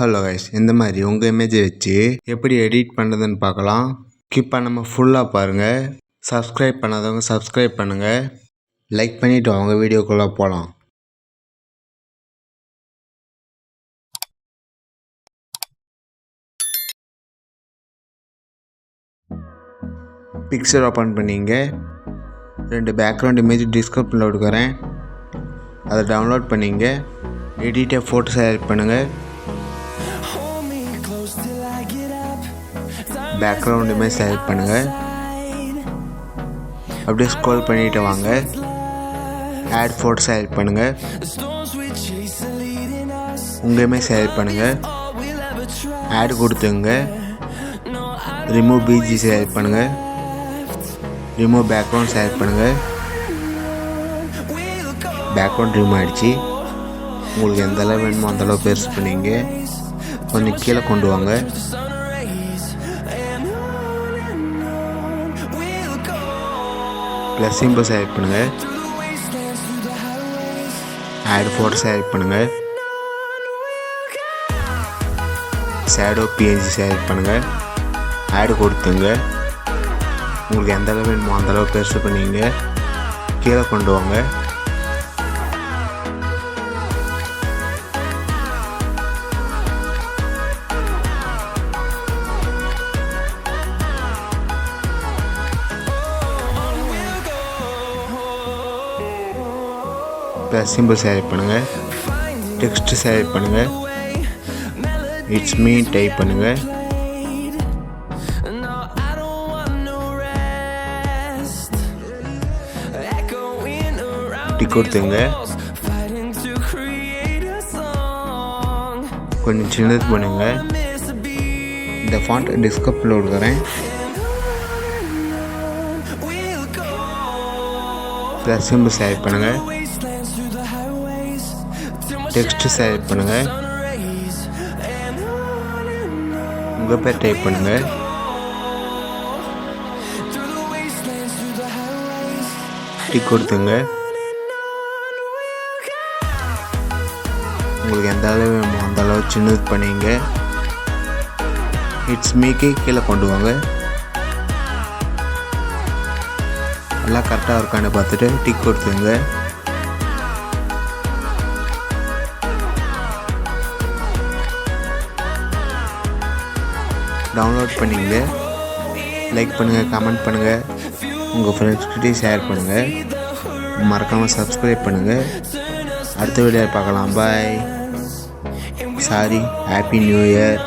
Hello guys, இந்த மாதிரி உங்கள் இமேஜை வச்சு எப்படி எடிட் பண்ணுறதுன்னு பார்க்கலாம். ஸ்கிப் பண்ணாமல் ஃபுல்லாக பாருங்கள். சப்ஸ்கிரைப் பண்ணாதவங்க சப்ஸ்கிரைப் பண்ணுங்கள். லைக் பண்ணிவிட்டு அவங்க வீடியோக்குள்ளே போகலாம். பிக்சர் ஓப்பன் பண்ணிங்க. 2 பேக்ரவுண்ட் இமேஜ் டிஸ்கிரிப்ஷனில் கொடுக்குறேன், அதை டவுன்லோட் பண்ணிங்க. எடிட்டை ஃபோட்டோ செலக்ட் பண்ணுங்கள். பேக்ரவுண்ட் இமேஜ் செலக்ட் பண்ணுங்கள். அப்படியே ஸ்க்ரோல் பண்ணிட்டு வாங்க. ஆட் ஃபோட்டோ செலக்ட் பண்ணுங்கள். உங்கள் இமேஜ் செலக்ட் பண்ணுங்கள். ஆட் கொடுத்துங்க. ரிமூவ் பிஜி செலக்ட் பண்ணுங்கள். ரிமூவ் பேக்ரவுண்ட் செலக்ட் பண்ணுங்கள். பேக்ரவுண்ட் ரிமூவ் ஆகிடுச்சு. உங்களுக்கு எந்த அளவு வேணுமோ அந்தளவு பெருசு பண்ணிங்க. கொஞ்சம் கீழே கொண்டு வாங்க. ப்ளஸ் சிம்பிள் செலக்ட் பண்ணுங்கள். ஆட் ஃபோட்டோ செலக்ட் பண்ணுங்கள். ஷேடோ பிஎன்ஜி செலக்ட் பண்ணுங்கள். ஆட் கொடுத்துங்க. உங்களுக்கு எந்த அளவு வேணுமோ அந்தளவு பெருசு பண்ணிங்க. கீழே கொண்டு வாங்க. ப்ளஸ் சிம்பிள் செலக்ட் பண்ணுங்கள். டெக்ஸ்ட் செலக்ட் பண்ணுங்கள். இட்ஸ் மீ டைப் பண்ணுங்கள். டிக் கொடுத்துங்க. கொஞ்சம் சின்னது பண்ணுங்க. இந்த ஃபாண்ட் டிஸ்கிரிப்ஷனில் கொடுக்குறேன். ப்ளஸ் சிம்பிள் செலக்ட் பண்ணுங்கள். டெக்ஸ்ட் செலக்ட் பண்ணுங்கள். உங்கள் பேர் டைப் பண்ணுங்கள். டிக் கொடுத்துங்க. உங்களுக்கு எந்த அளவு வேணுமோ அந்த அளவு சின்னது பண்ணிங்க. இட்ஸ் மீக்கு கீழே கொண்டு வாங்க. எல்லாம் கரெக்டாக இருக்கான்னு பார்த்துட்டு டிக் கொடுத்துங்க. டவுன்லோட் பண்ணிங்க. லைக் பண்ணுங்கள், கமெண்ட் பண்ணுங்கள், உங்கள் ஃப்ரெண்ட்ஸ்கிட்டையும் ஷேர் பண்ணுங்கள். மறக்காமல் சப்ஸ்கிரைப் பண்ணுங்கள். அடுத்த வீடியோ பார்க்கலாம். Bye. Sorry, happy new year.